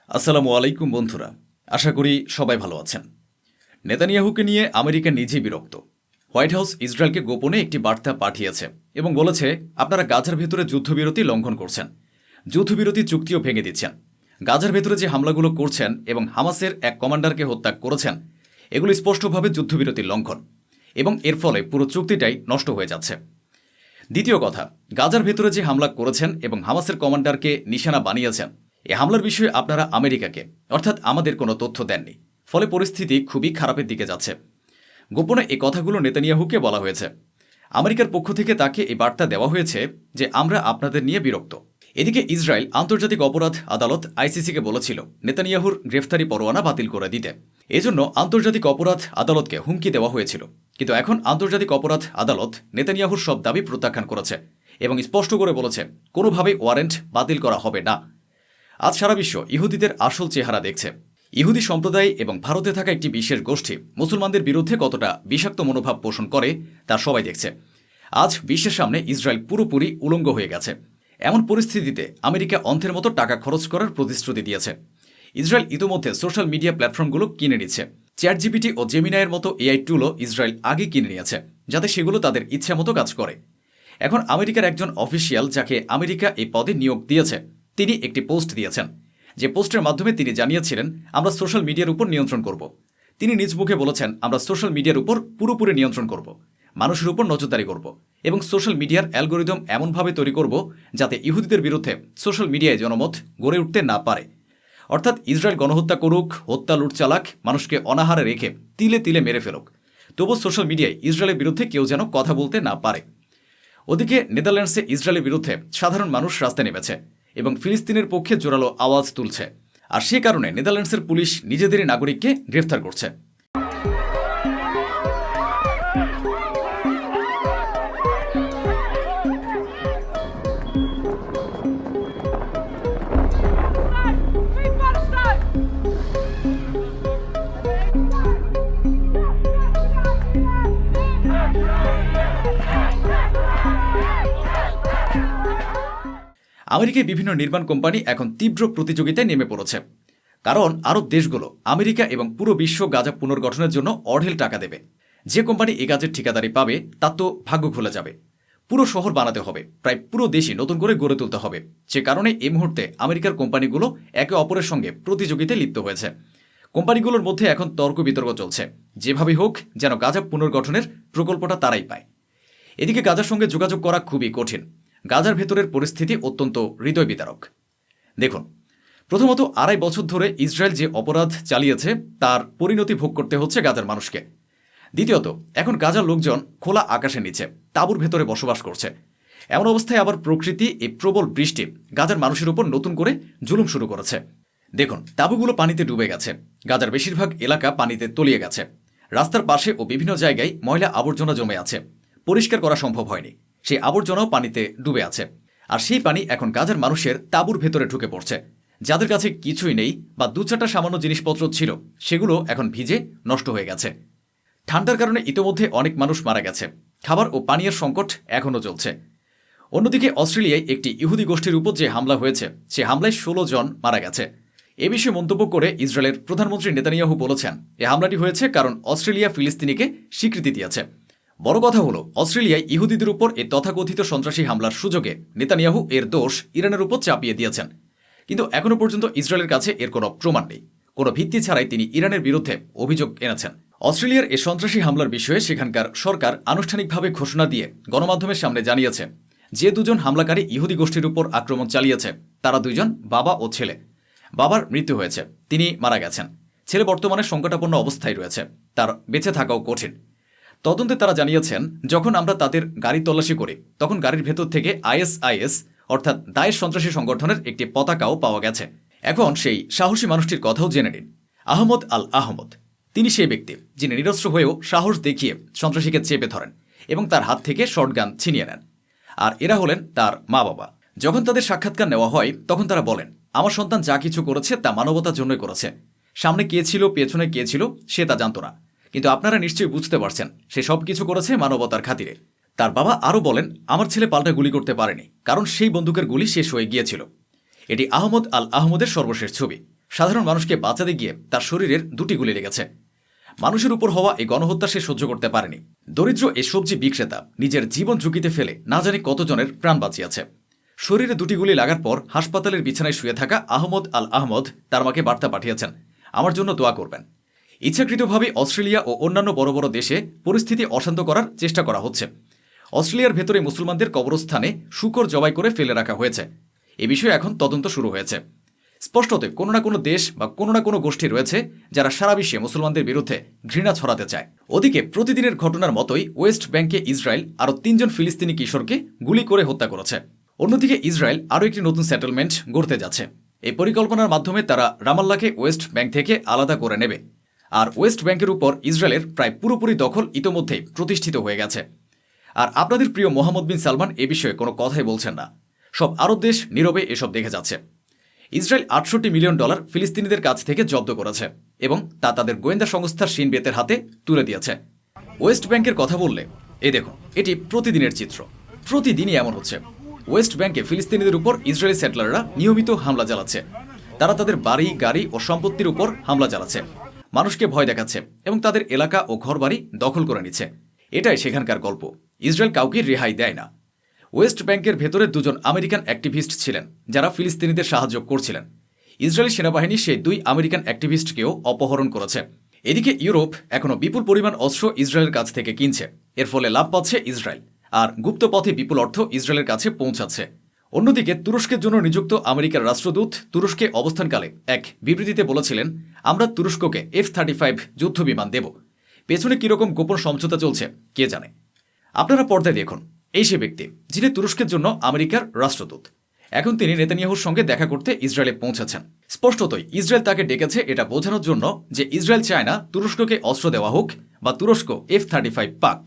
আসসালামু আলাইকুম বন্ধুরা। আশা করি সবাই ভালো আছেন। নেতানিয়াহুকে নিয়ে আমেরিকা নিজেই বিরক্ত। হোয়াইট হাউস ইসরায়েলকে গোপনে একটি বার্তা পাঠিয়েছে এবং বলেছে, আপনারা গাজার ভেতরে যুদ্ধবিরতি লঙ্ঘন করছেন, যুদ্ধবিরতি চুক্তিও ভেঙে দিচ্ছেন। গাজার ভেতরে যে হামলাগুলো করছেন এবং হামাসের এক কমান্ডারকে হত্যা করেছেন, এগুলো স্পষ্টভাবে যুদ্ধবিরতির লঙ্ঘন এবং এর ফলে পুরো চুক্তিটাই নষ্ট হয়ে যাচ্ছে। দ্বিতীয় কথা, গাজার ভেতরে যে হামলা করেছেন এবং হামাসের কমান্ডারকে নিশানা বানিয়েছেন, এই হামলার বিষয়ে আপনারা আমেরিকাকে অর্থাৎ আমাদের কোনো তথ্য দেননি, ফলে পরিস্থিতি খুবই খারাপের দিকে যাচ্ছে। গোপনে এই কথাগুলো নেতানিয়াহুকে বলা হয়েছে। আমেরিকার পক্ষ থেকে তাকে এই বার্তা দেওয়া হয়েছে যে আমরা আপনাদের নিয়ে বিরক্ত। এদিকে ইসরায়েল আন্তর্জাতিক অপরাধ আদালত আইসিসিকে বলেছিল নেতানিয়াহুর গ্রেফতারি পরোয়ানা বাতিল করে দিতে। এজন্য আন্তর্জাতিক অপরাধ আদালতকে হুমকি দেওয়া হয়েছিল, কিন্তু এখন আন্তর্জাতিক অপরাধ আদালত নেতানিয়াহুর সব দাবি প্রত্যাখ্যান করেছে এবং স্পষ্ট করে বলেছে কোনোভাবেই ওয়ারেন্ট বাতিল করা হবে না। আজ সারা বিশ্ব ইহুদিদের আসল চেহারা দেখছে। ইহুদি সম্প্রদায় এবং ভারতে থাকা একটি বিশেষ গোষ্ঠী মুসলমানদের বিরুদ্ধে কতটা বিষাক্ত মনোভাব পোষণ করে তা সবাই দেখছে। আজ বিশ্বের সামনে ইসরায়েল পুরোপুরি উলঙ্গ হয়ে গেছে। এমন পরিস্থিতিতে আমেরিকা অন্থের মতো টাকা খরচ করার প্রতিশ্রুতি দিয়েছে। ইসরায়েল ইতোমধ্যে সোশ্যাল মিডিয়া প্ল্যাটফর্মগুলো কিনে নিচ্ছে। চ্যাটজিপিটি ও জেমিনাইয়ের মতো এআই টুলও ইসরায়েল আগে কিনে নিয়েছে, যাতে সেগুলো তাদের ইচ্ছা মতো কাজ করে। এখন আমেরিকার একজন অফিসিয়াল, যাকে আমেরিকা এই পদে নিয়োগ দিয়েছে, তিনি একটি পোস্ট দিয়েছেন, যে পোস্টের মাধ্যমে তিনি জানিয়েছিলেন আমরা সোশ্যাল মিডিয়ার উপর নিয়ন্ত্রণ করব। তিনি নিজ মুখে বলেছেন আমরা সোশ্যাল মিডিয়ার উপর পুরোপুরি নিয়ন্ত্রণ করব, মানুষের উপর নজরদারি করব এবং সোশ্যাল মিডিয়ার অ্যালগোরিদম এমনভাবে তৈরি করব যাতে ইহুদিদের বিরুদ্ধে সোশ্যাল মিডিয়ায় জনমত গড়ে উঠতে না পারে। অর্থাৎ ইসরায়েল গণহত্যা করুক, হত্যা লুট চালাক, মানুষকে অনাহারে রেখে তিলে তিলে মেরে ফেলুক, তবু সোশ্যাল মিডিয়ায় ইসরায়েলের বিরুদ্ধে কেউ যেন কথা বলতে না পারে। ওদিকে নেদারল্যান্ডসে ইসরায়েলের বিরুদ্ধে সাধারণ মানুষ রাস্তায় নেমেছে এবং ফিলিস্তিনের পক্ষে জোরালো আওয়াজ তুলছে, আর সে কারণে নেদারল্যান্ডসের পুলিশ নিজেদেরই নাগরিককে গ্রেফতার করছে। আমেরিকায় বিভিন্ন নির্মাণ কোম্পানি এখন তীব্র প্রতিযোগিতায় নেমে পড়েছে, কারণ আরব দেশগুলো আমেরিকা এবং পুরো বিশ্ব গাজা পুনর্গঠনের জন্য অঢেল টাকা দেবে। যে কোম্পানি এই কাজের ঠিকাদারি পাবে তার তো ভাগ্য খুলে যাবে। পুরো শহর বানাতে হবে, প্রায় পুরো দেশই নতুন করে গড়ে তুলতে হবে। সে কারণে এই মুহূর্তে আমেরিকার কোম্পানিগুলো একে অপরের সঙ্গে প্রতিযোগিতায় লিপ্ত হয়েছে। কোম্পানিগুলোর মধ্যে এখন তর্ক বিতর্ক চলছে, যেভাবে হোক যেন গাজা পুনর্গঠনের প্রকল্পটা তারাই পায়। এদিকে গাজার সঙ্গে যোগাযোগ করা খুবই কঠিন। গাজার ভেতরের পরিস্থিতি অত্যন্ত হৃদয় বিতারক। দেখুন, প্রথমত 2.5 বছর ধরে ইসরায়েল যে অপরাধ চালিয়েছে তার পরিণতি ভোগ করতে হচ্ছে গাজার মানুষকে। দ্বিতীয়ত, এখন গাজার লোকজন খোলা আকাশের নিচে তাঁবুর ভেতরে বসবাস করছে। এমন অবস্থায় আবার প্রকৃতি এই প্রবল বৃষ্টি গাজার মানুষের উপর নতুন করে জুলুম শুরু করেছে। দেখুন, তাঁবুগুলো পানিতে ডুবে গেছে, গাজার বেশিরভাগ এলাকা পানিতে তলিয়ে গেছে, রাস্তার পাশে ও বিভিন্ন জায়গায় ময়লা আবর্জনা জমে আছে, পরিষ্কার করা সম্ভব হয়নি, সেই আবর্জনাও পানিতে ডুবে আছে। আর সেই পানি এখন গাজার মানুষের তাঁবুর ভেতরে ঢুকে পড়ছে। যাদের কাছে কিছুই নেই বা 2-4টা সামান্য জিনিসপত্র ছিল, সেগুলো এখন ভিজে নষ্ট হয়ে গেছে। ঠান্ডার কারণে ইতোমধ্যে অনেক মানুষ মারা গেছে। খাবার ও পানীয়ের সংকট এখনও চলছে। অন্যদিকে অস্ট্রেলিয়ায় একটি ইহুদি গোষ্ঠীর উপর যে হামলা হয়েছে, সে হামলায় 16 জন মারা গেছে। এ বিষয়ে মন্তব্য করে ইসরায়েলের প্রধানমন্ত্রী নেতানিয়াহু বলেছেন এই হামলাটি হয়েছে কারণ অস্ট্রেলিয়া ফিলিস্তিনিকে স্বীকৃতি দিয়েছে। বড় কথা হলো, অস্ট্রেলিয়ায় ইহুদিদের উপর এই তথাকথিত সন্ত্রাসী হামলার সুযোগে নেতানিয়াহু এর দোষ ইরানের উপর চাপিয়ে দিয়েছেন। কিন্তু এখনও পর্যন্ত ইসরায়েলের কাছে এর কোনো প্রমাণ নেই। কোনো ভিত্তি ছাড়াই তিনি ইরানের বিরুদ্ধে অভিযোগ এনেছেন। অস্ট্রেলিয়ার এই সন্ত্রাসী হামলার বিষয়ে সেখানকার সরকার আনুষ্ঠানিকভাবে ঘোষণা দিয়ে গণমাধ্যমের সামনে জানিয়েছে যে 2 জন হামলাকারী ইহুদি গোষ্ঠীর উপর আক্রমণ চালিয়েছে তারা 2 জন বাবা ও ছেলে। বাবার মৃত্যু হয়েছে, তিনি মারা গেছেন। ছেলে বর্তমানে সংকটাপন্ন অবস্থায় রয়েছে, তার বেঁচে থাকাও কঠিন। তদন্তে তারা জানিয়েছেন যখন আমরা তাদের গাড়ি তল্লাশি করি তখন গাড়ির ভেতর থেকে আইএসআইএস অর্থাৎ দায়েশ সন্ত্রাসী সংগঠনের একটি পতাকাও পাওয়া গেছে। এখন সেই সাহসী মানুষটির কথাও জেনে নিন। আহমদ আল আহমদ, তিনি সেই ব্যক্তি যিনি নিরস্ত্র হয়েও সাহস দেখিয়ে সন্ত্রাসীকে চেপে ধরেন এবং তার হাত থেকে শর্টগান ছিনিয়ে নেন। আর এরা হলেন তার মা বাবা। যখন তাদের সাক্ষাৎকার নেওয়া হয় তখন তারা বলেন আমার সন্তান যা কিছু করেছে তা মানবতার জন্যই করেছে। সামনে কে ছিল পেছনে কে ছিল সে তা জানত না, কিন্তু আপনারা নিশ্চয়ই বুঝতে পারছেন সে সব কিছু করেছে মানবতার খাতিরে। তার বাবা আরও বলেন আমার ছেলে পাল্টা গুলি করতে পারেনি, কারণ সেই বন্দুকের গুলি শেষ হয়ে গিয়েছিল। এটি আহমদ আল আহমদের সর্বশেষ ছবি। সাধারণ মানুষকে বাঁচাতে গিয়ে তার শরীরের 2টি গুলি লেগেছে। মানুষের উপর হওয়া এই গণহত্যা সে সহ্য করতে পারেনি। দরিদ্র এই সবজি বিক্রেতা নিজের জীবন ঝুঁকিতে ফেলে না জানি কতজনের প্রাণ বাঁচিয়েছে। শরীরে 2টি গুলি লাগার পর হাসপাতালের বিছানায় শুয়ে থাকা আহমদ আল আহমদ তার মাকে বার্তা পাঠিয়েছেন, আমার জন্য দোয়া করবেন। ইচ্ছাকৃতভাবে অস্ট্রেলিয়া ও অন্যান্য বড় বড় দেশে পরিস্থিতি অশান্ত করার চেষ্টা করা হচ্ছে। অস্ট্রেলিয়ার ভেতরে মুসলমানদের কবরস্থানে শূকর জবাই করে ফেলে রাখা হয়েছে। এ বিষয়ে এখন তদন্ত শুরু হয়েছে। স্পষ্টতই কোনো না কোনো দেশ বা কোনো না কোনো গোষ্ঠী রয়েছে যারা সারা বিশ্বে মুসলমানদের বিরুদ্ধে ঘৃণা ছড়াতে চায়। ওদিকে প্রতিদিনের ঘটনার মতোই ওয়েস্ট ব্যাংকে ইসরায়েল আরও 3 জন ফিলিস্তিনি কিশোরকে গুলি করে হত্যা করেছে। অন্যদিকে ইসরায়েল আরও একটি নতুন সেটেলমেন্ট গড়তে যাচ্ছে। এই পরিকল্পনার মাধ্যমে তারা রামাল্লাকে ওয়েস্ট ব্যাংক থেকে আলাদা করে নেবে। আর ওয়েস্ট ব্যাংকের উপর ইসরায়েলের প্রায় পুরোপুরি দখল ইতোমধ্যেই প্রতিষ্ঠিত হয়ে গেছে। আর আপনাদের প্রিয় মোহাম্মদ বিন সালমান এ বিষয়ে কোনো কথাই বলছেন না। সব আরব দেশ নীরবে এসব দেখে যাচ্ছে। ইসরায়েল $68 মিলিয়ন ফিলিস্তিনিদের কাছ থেকে জব্দ করেছে এবং তা তাদের গোয়েন্দা সংস্থা শিন বেতের হাতে তুলে দিয়েছে। ওয়েস্ট ব্যাংকের কথা বললে এই দেখুন, এটি প্রতিদিনের চিত্র। প্রতিদিনই এমন হচ্ছে। ওয়েস্ট ব্যাংকে ফিলিস্তিনিদের উপর ইসরায়েলি সেটলাররা নিয়মিত হামলা চালাচ্ছে। তারা তাদের বাড়ি, গাড়ি ও সম্পত্তির উপর হামলা চালাচ্ছে, মানুষকে ভয় দেখাচ্ছে এবং তাদের এলাকা ও ঘরবাড়ি দখল করে নিচ্ছে। এটাই সেখানকার গল্প। ইসরায়েল কাউকে রেহাই দেয় না। ওয়েস্ট ব্যাংকের ভেতরে 2 জন আমেরিকান অ্যাক্টিভিস্ট ছিলেন যারা ফিলিস্তিনিদের সাহায্য করছিলেন। ইসরায়েলি সেনাবাহিনী সেই 2 আমেরিকান অ্যাক্টিভিস্টকেও অপহরণ করেছে। এদিকে ইউরোপ এখনও বিপুল পরিমাণ অস্ত্র ইসরায়েলের কাছ থেকে কিনছে। এর ফলে লাভ পাচ্ছে ইসরায়েল, আর গুপ্ত পথে বিপুল অর্থ ইসরায়েলের কাছে পৌঁছাচ্ছে। অন্যদিকে তুরস্কের জন্য নিযুক্ত আমেরিকার রাষ্ট্রদূত তুরস্কে অবস্থানকালে এক বিবৃতিতে বলেছিলেন, আমরা তুরস্ককে F-35 যুদ্ধবিমান দেব। পেছনে কিরকম গোপন সমঝোতা চলছে কে জানে। আপনারা পর্দায় দেখুন, এই সে ব্যক্তি যিনি তুরস্কের জন্য আমেরিকার রাষ্ট্রদূত। এখন তিনি নেতানিয়াহুর সঙ্গে দেখা করতে ইসরায়েলে পৌঁছেছেন। স্পষ্টতই ইসরায়েল তাকে ডেকেছে এটা বোঝানোর জন্য যে ইসরায়েল চায় না তুরস্ককে অস্ত্র দেওয়া হোক বা তুরস্ক F-35 পাক।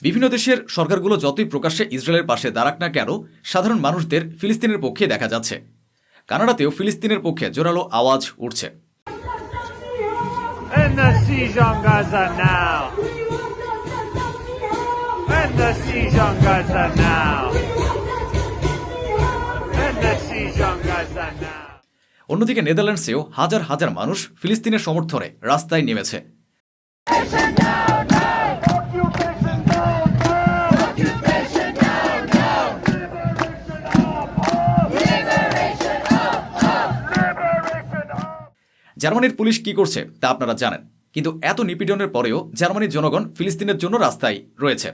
বিভিন্ন দেশের সরকারগুলো যতই প্রকাশ্যে ইসরায়েলের পাশে দাঁড়াক না কেন, সাধারণ মানুষদের ফিলিস্তিনের পক্ষে দেখা যাচ্ছে। কানাডাতেও ফিলিস্তিনের পক্ষে জোরালো আওয়াজ উঠছে। End the siege on Gaza now. End the siege on Gaza now. End the siege on Gaza now. অন্যদিকে নেদারল্যান্ডসেও হাজার হাজার মানুষ ফিলিস্তিনের সমর্থনে রাস্তায় নেমেছে। জার্মানির পুলিশ কি করছে তা আপনারা জানেন, কিন্তু এত নিপীড়নের পরেও জার্মানির জনগণ ফিলিস্তিনের জন্য রাস্তায় রয়েছে।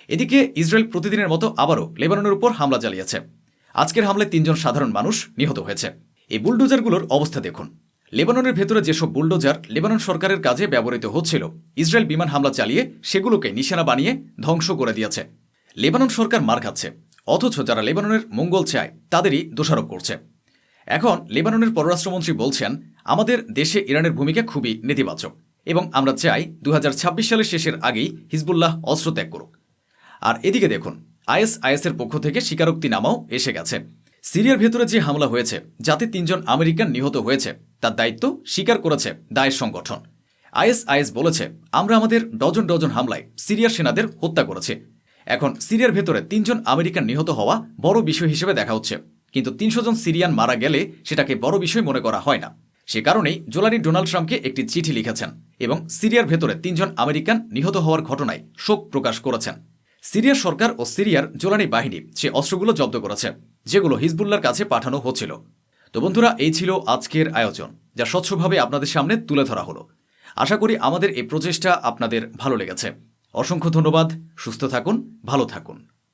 এদিকে ইসরায়েল প্রতিদিনের মতো আবারও লেবাননের উপর হামলা চালিয়েছে। আজকের হামলায় 3 জন সাধারণ মানুষ নিহত হয়েছে। এই বুলডোজারগুলোর অবস্থা দেখুন। লেবাননের ভেতরে যেসব বুলডোজার লেবানন সরকারের কাজে ব্যবহৃত হচ্ছিল, ইসরায়েল বিমান হামলা চালিয়ে সেগুলোকে নিশানা বানিয়ে ধ্বংস করে দিয়েছে। লেবানন সরকার মার খাচ্ছে, অথচ যারা লেবাননের মঙ্গল চায় তাদেরই দোষারোপ করছে। এখন লেবাননের পররাষ্ট্রমন্ত্রী বলছেন, আমাদের দেশে ইরানের ভূমিকা খুবই নেতিবাচক এবং আমরা চাই 2026 সালের শেষের আগেই হিজবুল্লাহ অস্ত্র ত্যাগ করুক। আর এদিকে দেখুন, আইএসআইএসের পক্ষ থেকে স্বীকারোক্তিনামাও এসে গেছে। সিরিয়ার ভেতরে যে হামলা হয়েছে, যাতে 3 জন আমেরিকান নিহত হয়েছে, তার দায়িত্ব স্বীকার করেছে দায়েশ সংগঠন। আইএসআইএস বলেছে, আমরা আমাদের ডজন ডজন হামলায় সিরিয়ার সেনাদের হত্যা করেছি। এখন সিরিয়ার ভেতরে 3 জন আমেরিকান নিহত হওয়া বড় বিষয় হিসেবে দেখা হচ্ছে, কিন্তু 300 জন সিরিয়ান মারা গেলে সেটাকে বড় বিষয় মনে করা হয় না। সে কারণেই জোলানি ডোনাল্ড ট্রাম্পকে একটি চিঠি লিখেছেন এবং সিরিয়ার ভেতরে 3 জন আমেরিকান নিহত হওয়ার ঘটনায় শোক প্রকাশ করেছেন। সিরিয়ার সরকার ও সিরিয়ার জোলানি বাহিনী সে অস্ত্রগুলো জব্দ করেছে, যেগুলো হিজবুল্লাহর কাছে পাঠানো হচ্ছিল। তো বন্ধুরা, এই ছিল আজকের আয়োজন, যা স্বচ্ছভাবে আপনাদের সামনে তুলে ধরা হলো। আশা করি আমাদের এই প্রচেষ্টা আপনাদের ভালো লেগেছে। অসংখ্য ধন্যবাদ। সুস্থ থাকুন, ভালো থাকুন।